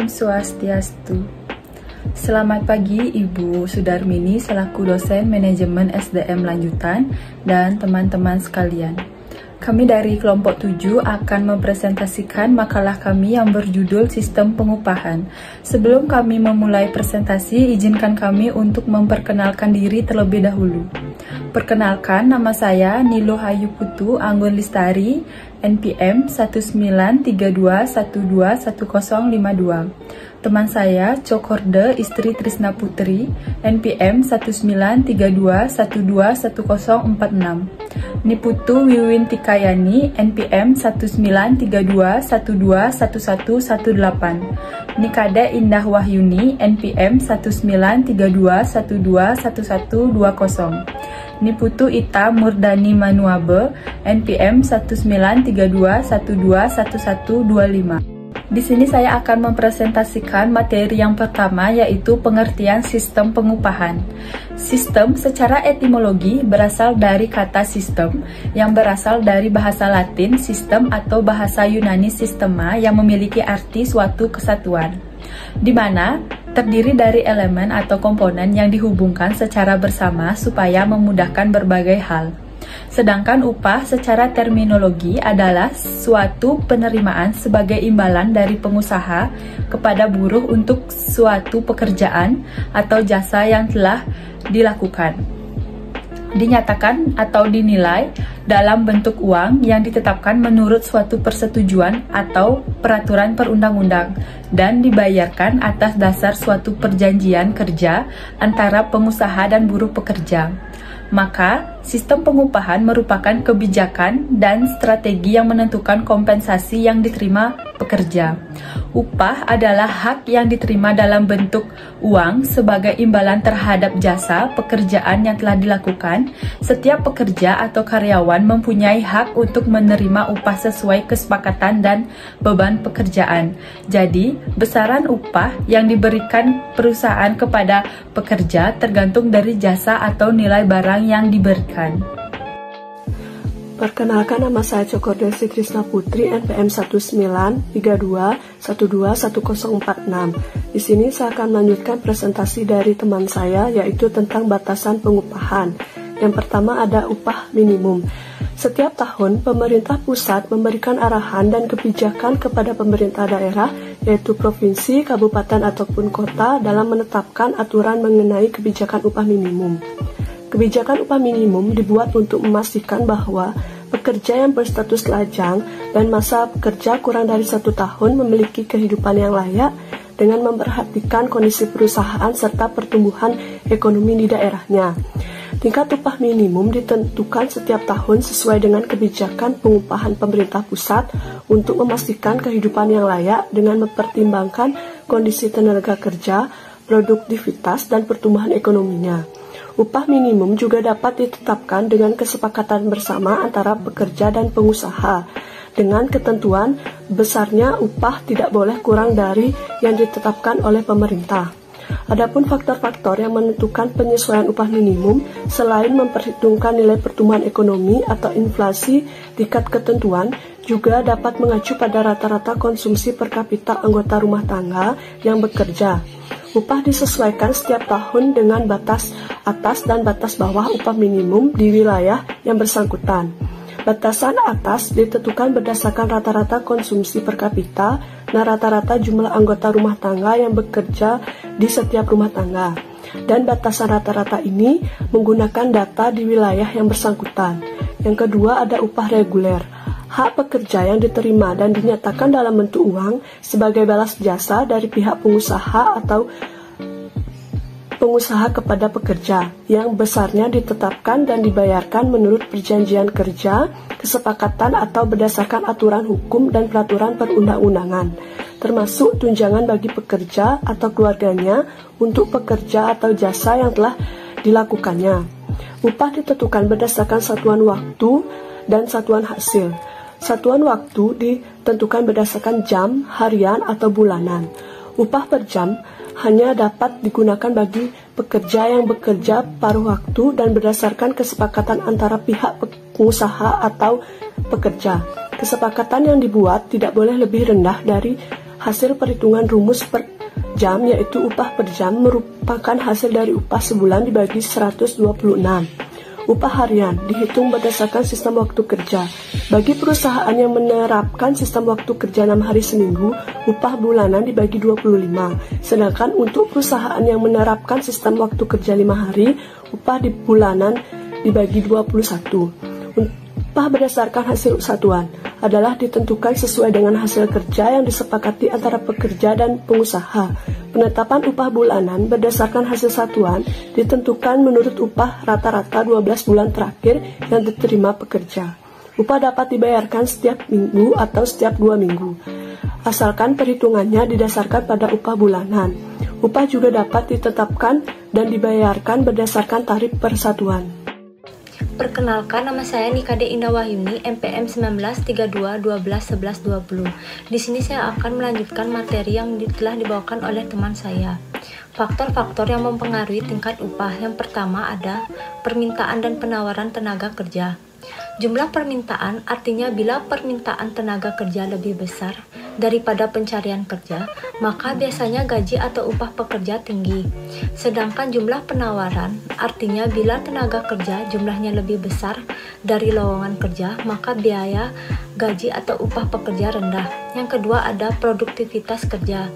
Om Swastiastu. Selamat pagi Ibu Sudarmini selaku dosen manajemen SDM lanjutan dan teman-teman sekalian. Kami dari kelompok 7 akan mempresentasikan makalah kami yang berjudul Sistem Pengupahan. Sebelum kami memulai presentasi, izinkan kami untuk memperkenalkan diri terlebih dahulu. Perkenalkan, nama saya Nilo Hayu Putu Anggun Listari, NPM 1932121052. Teman saya Cokorde Istri Trisna Putri, NPM 1932121046. Niputu Wiwin Tikayani, NPM 1932121118. Nikade Indah Wahyuni, NPM 1932121120. Niputu Ita Murdani Manuabe, NPM 1932121125. Di sini saya akan mempresentasikan materi yang pertama, yaitu pengertian sistem pengupahan. Sistem secara etimologi berasal dari kata sistem yang berasal dari bahasa Latin sistem atau bahasa Yunani sistema yang memiliki arti suatu kesatuan, di mana terdiri dari elemen atau komponen yang dihubungkan secara bersama supaya memudahkan berbagai hal. Sedangkan upah secara terminologi adalah suatu penerimaan sebagai imbalan dari pengusaha kepada buruh untuk suatu pekerjaan atau jasa yang telah dilakukan, dinyatakan atau dinilai dalam bentuk uang yang ditetapkan menurut suatu persetujuan atau peraturan perundang-undang dan dibayarkan atas dasar suatu perjanjian kerja antara pengusaha dan buruh pekerja. Maka, sistem pengupahan merupakan kebijakan dan strategi yang menentukan kompensasi yang diterima pekerja. Upah adalah hak yang diterima dalam bentuk uang sebagai imbalan terhadap jasa pekerjaan yang telah dilakukan. Setiap pekerja atau karyawan mempunyai hak untuk menerima upah sesuai kesepakatan dan beban pekerjaan. Jadi, besaran upah yang diberikan perusahaan kepada pekerja tergantung dari jasa atau nilai barang yang diberikan. Perkenalkan, nama saya Cokorde Istri Trisna Putri, NPM 193212111046. Di sini saya akan melanjutkan presentasi dari teman saya, yaitu tentang batasan pengupahan. Yang pertama ada upah minimum. Setiap tahun, pemerintah pusat memberikan arahan dan kebijakan kepada pemerintah daerah, yaitu provinsi, kabupaten, ataupun kota dalam menetapkan aturan mengenai kebijakan upah minimum. Kebijakan upah minimum dibuat untuk memastikan bahwa pekerja yang berstatus lajang dan masa pekerja kurang dari 1 tahun memiliki kehidupan yang layak dengan memperhatikan kondisi perusahaan serta pertumbuhan ekonomi di daerahnya. Tingkat upah minimum ditentukan setiap tahun sesuai dengan kebijakan pengupahan pemerintah pusat untuk memastikan kehidupan yang layak dengan mempertimbangkan kondisi tenaga kerja, produktivitas, dan pertumbuhan ekonominya. Upah minimum juga dapat ditetapkan dengan kesepakatan bersama antara pekerja dan pengusaha, dengan ketentuan besarnya upah tidak boleh kurang dari yang ditetapkan oleh pemerintah. Adapun faktor-faktor yang menentukan penyesuaian upah minimum selain memperhitungkan nilai pertumbuhan ekonomi atau inflasi, tingkat ketentuan juga dapat mengacu pada rata-rata konsumsi per kapita anggota rumah tangga yang bekerja. Upah disesuaikan setiap tahun dengan batas atas dan batas bawah upah minimum di wilayah yang bersangkutan. Batasan atas ditentukan berdasarkan rata-rata konsumsi per kapita dan rata-rata jumlah anggota rumah tangga yang bekerja di setiap rumah tangga. Dan batasan rata-rata ini menggunakan data di wilayah yang bersangkutan. Yang kedua ada upah reguler. Hak pekerja yang diterima dan dinyatakan dalam bentuk uang sebagai balas jasa dari pihak pengusaha atau pengusaha kepada pekerja, yang besarnya ditetapkan dan dibayarkan menurut perjanjian kerja, kesepakatan atau berdasarkan aturan hukum dan peraturan perundang-undangan, termasuk tunjangan bagi pekerja atau keluarganya untuk pekerja atau jasa yang telah dilakukannya. Upah ditentukan berdasarkan satuan waktu dan satuan hasil. Satuan waktu ditentukan berdasarkan jam, harian, atau bulanan. Upah per jam hanya dapat digunakan bagi pekerja yang bekerja paruh waktu dan berdasarkan kesepakatan antara pihak pengusaha atau pekerja. Kesepakatan yang dibuat tidak boleh lebih rendah dari hasil perhitungan rumus per jam, yaitu upah per jam merupakan hasil dari upah sebulan dibagi 126. Upah harian dihitung berdasarkan sistem waktu kerja. Bagi perusahaan yang menerapkan sistem waktu kerja 6 hari seminggu, upah bulanan dibagi 25. Sedangkan untuk perusahaan yang menerapkan sistem waktu kerja 5 hari, upah di bulanan dibagi 21. Upah berdasarkan hasil satuan adalah ditentukan sesuai dengan hasil kerja yang disepakati antara pekerja dan pengusaha. Penetapan upah bulanan berdasarkan hasil satuan ditentukan menurut upah rata-rata 12 bulan terakhir yang diterima pekerja. Upah dapat dibayarkan setiap minggu atau setiap 2 minggu, asalkan perhitungannya didasarkan pada upah bulanan. Upah juga dapat ditetapkan dan dibayarkan berdasarkan tarif persatuan. Perkenalkan, nama saya Nikade Indah Wahyuni, NPM 1932121120. Di sini saya akan melanjutkan materi yang telah dibawakan oleh teman saya. Faktor-faktor yang mempengaruhi tingkat upah. Yang pertama ada permintaan dan penawaran tenaga kerja. Jumlah permintaan artinya bila permintaan tenaga kerja lebih besar daripada pencarian kerja, maka biasanya gaji atau upah pekerja tinggi. Sedangkan jumlah penawaran artinya bila tenaga kerja jumlahnya lebih besar dari lowongan kerja, maka biaya gaji atau upah pekerja rendah. Yang kedua ada produktivitas kerja.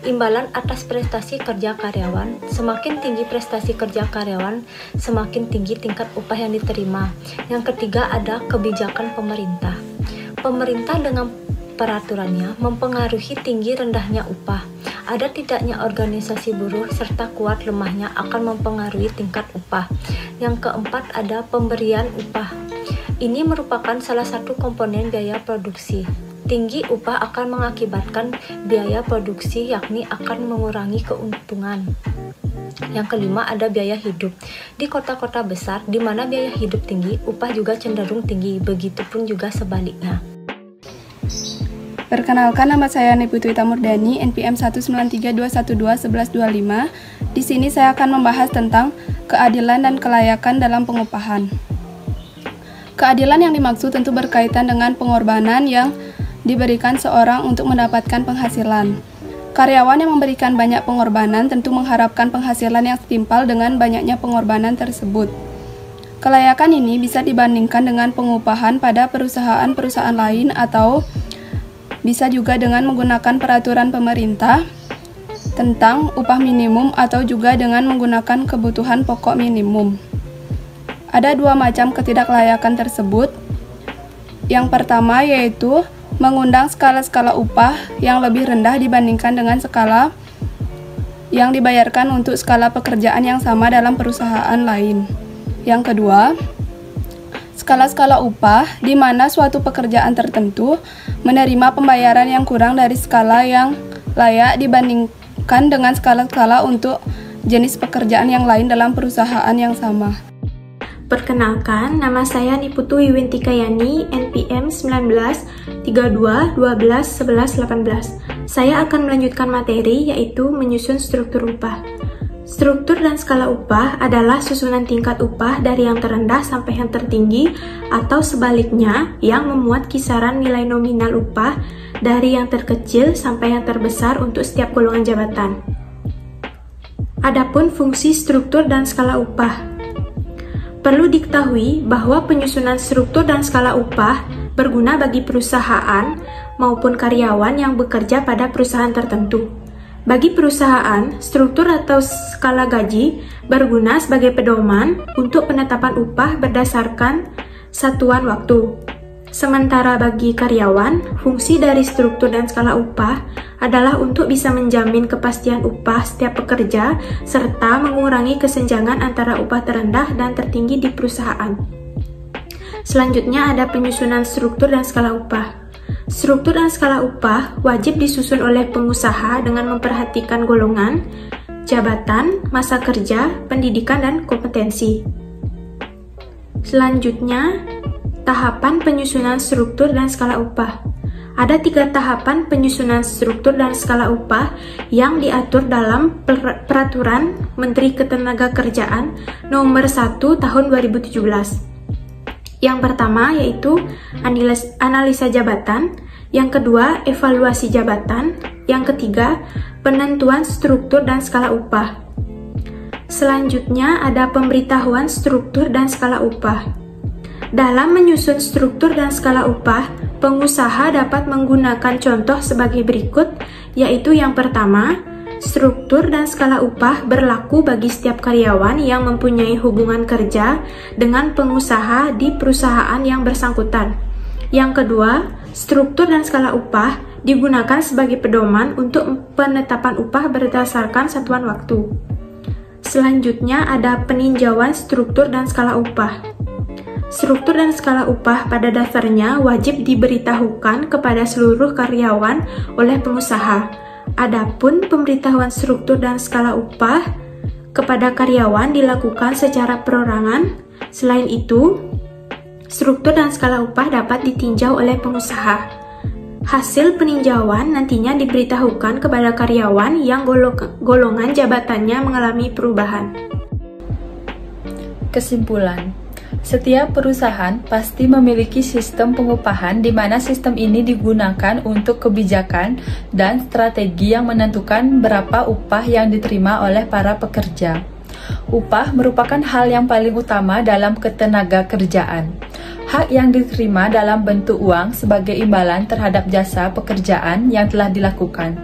Imbalan atas prestasi kerja karyawan. Semakin tinggi prestasi kerja karyawan, semakin tinggi tingkat upah yang diterima. Yang ketiga ada kebijakan pemerintah. Pemerintah dengan peraturannya mempengaruhi tinggi rendahnya upah. Ada tidaknya organisasi buruh serta kuat lemahnya akan mempengaruhi tingkat upah. Yang keempat ada pemberian upah. Ini merupakan salah satu komponen biaya produksi. Tinggi upah akan mengakibatkan biaya produksi, yakni akan mengurangi keuntungan. Yang kelima ada biaya hidup. Di kota-kota besar di mana biaya hidup tinggi, upah juga cenderung tinggi, begitupun juga sebaliknya. Perkenalkan, nama saya Niputwi Tamurdani, NPM 19321211125. Di sini saya akan membahas tentang keadilan dan kelayakan dalam pengupahan. Keadilan yang dimaksud tentu berkaitan dengan pengorbanan yang diberikan seorang untuk mendapatkan penghasilan. Karyawan yang memberikan banyak pengorbanan tentu mengharapkan penghasilan yang setimpal dengan banyaknya pengorbanan tersebut. Kelayakan ini bisa dibandingkan dengan pengupahan pada perusahaan-perusahaan lain atau bisa juga dengan menggunakan peraturan pemerintah tentang upah minimum atau juga dengan menggunakan kebutuhan pokok minimum. Ada dua macam ketidaklayakan tersebut. Yang pertama yaitu mengundang skala-skala upah yang lebih rendah dibandingkan dengan skala yang dibayarkan untuk skala pekerjaan yang sama dalam perusahaan lain. Yang kedua, skala-skala upah di mana suatu pekerjaan tertentu menerima pembayaran yang kurang dari skala yang layak dibandingkan dengan skala-skala untuk jenis pekerjaan yang lain dalam perusahaan yang sama. Perkenalkan, nama saya Niputu Wiwintika Yani, NPM 1932121118. Saya akan melanjutkan materi yaitu menyusun struktur upah. Struktur dan skala upah adalah susunan tingkat upah dari yang terendah sampai yang tertinggi atau sebaliknya yang memuat kisaran nilai nominal upah dari yang terkecil sampai yang terbesar untuk setiap golongan jabatan. Adapun fungsi struktur dan skala upah. Perlu diketahui bahwa penyusunan struktur dan skala upah berguna bagi perusahaan maupun karyawan yang bekerja pada perusahaan tertentu. Bagi perusahaan, struktur atau skala gaji berguna sebagai pedoman untuk penetapan upah berdasarkan satuan waktu. Sementara bagi karyawan, fungsi dari struktur dan skala upah adalah untuk bisa menjamin kepastian upah setiap pekerja serta mengurangi kesenjangan antara upah terendah dan tertinggi di perusahaan. Selanjutnya ada penyusunan struktur dan skala upah. Struktur dan skala upah wajib disusun oleh pengusaha dengan memperhatikan golongan, jabatan, masa kerja, pendidikan, dan kompetensi. Selanjutnya, tahapan penyusunan struktur dan skala upah. Ada 3 tahapan penyusunan struktur dan skala upah yang diatur dalam Peraturan Menteri Ketenagakerjaan Nomor 1 Tahun 2017. Yang pertama yaitu analisa jabatan, Yang kedua, evaluasi jabatan. Yang ketiga, penentuan struktur dan skala upah. Selanjutnya ada pemberitahuan struktur dan skala upah. Dalam menyusun struktur dan skala upah, pengusaha dapat menggunakan contoh sebagai berikut, yaitu yang pertama, struktur dan skala upah berlaku bagi setiap karyawan yang mempunyai hubungan kerja dengan pengusaha di perusahaan yang bersangkutan. Yang kedua, struktur dan skala upah digunakan sebagai pedoman untuk penetapan upah berdasarkan satuan waktu. Selanjutnya ada peninjauan struktur dan skala upah. Struktur dan skala upah pada dasarnya wajib diberitahukan kepada seluruh karyawan oleh pengusaha. Adapun pemberitahuan struktur dan skala upah kepada karyawan dilakukan secara perorangan. Selain itu, struktur dan skala upah dapat ditinjau oleh pengusaha. Hasil peninjauan nantinya diberitahukan kepada karyawan yang golongan jabatannya mengalami perubahan. Kesimpulan, setiap perusahaan pasti memiliki sistem pengupahan di mana sistem ini digunakan untuk kebijakan dan strategi yang menentukan berapa upah yang diterima oleh para pekerja. Upah merupakan hal yang paling utama dalam ketenaga kerjaan. Hak yang diterima dalam bentuk uang sebagai imbalan terhadap jasa pekerjaan yang telah dilakukan.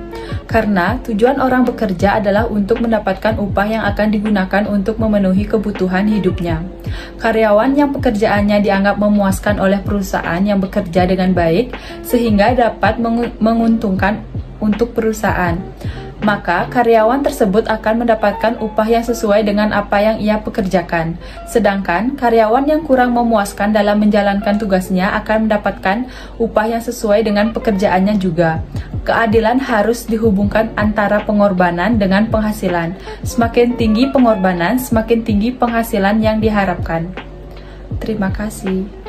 Karena tujuan orang bekerja adalah untuk mendapatkan upah yang akan digunakan untuk memenuhi kebutuhan hidupnya. Karyawan yang pekerjaannya dianggap memuaskan oleh perusahaan yang bekerja dengan baik sehingga dapat menguntungkan untuk perusahaan, maka karyawan tersebut akan mendapatkan upah yang sesuai dengan apa yang ia pekerjakan. Sedangkan karyawan yang kurang memuaskan dalam menjalankan tugasnya akan mendapatkan upah yang sesuai dengan pekerjaannya juga. Keadilan harus dihubungkan antara pengorbanan dengan penghasilan. Semakin tinggi pengorbanan, semakin tinggi penghasilan yang diharapkan. Terima kasih.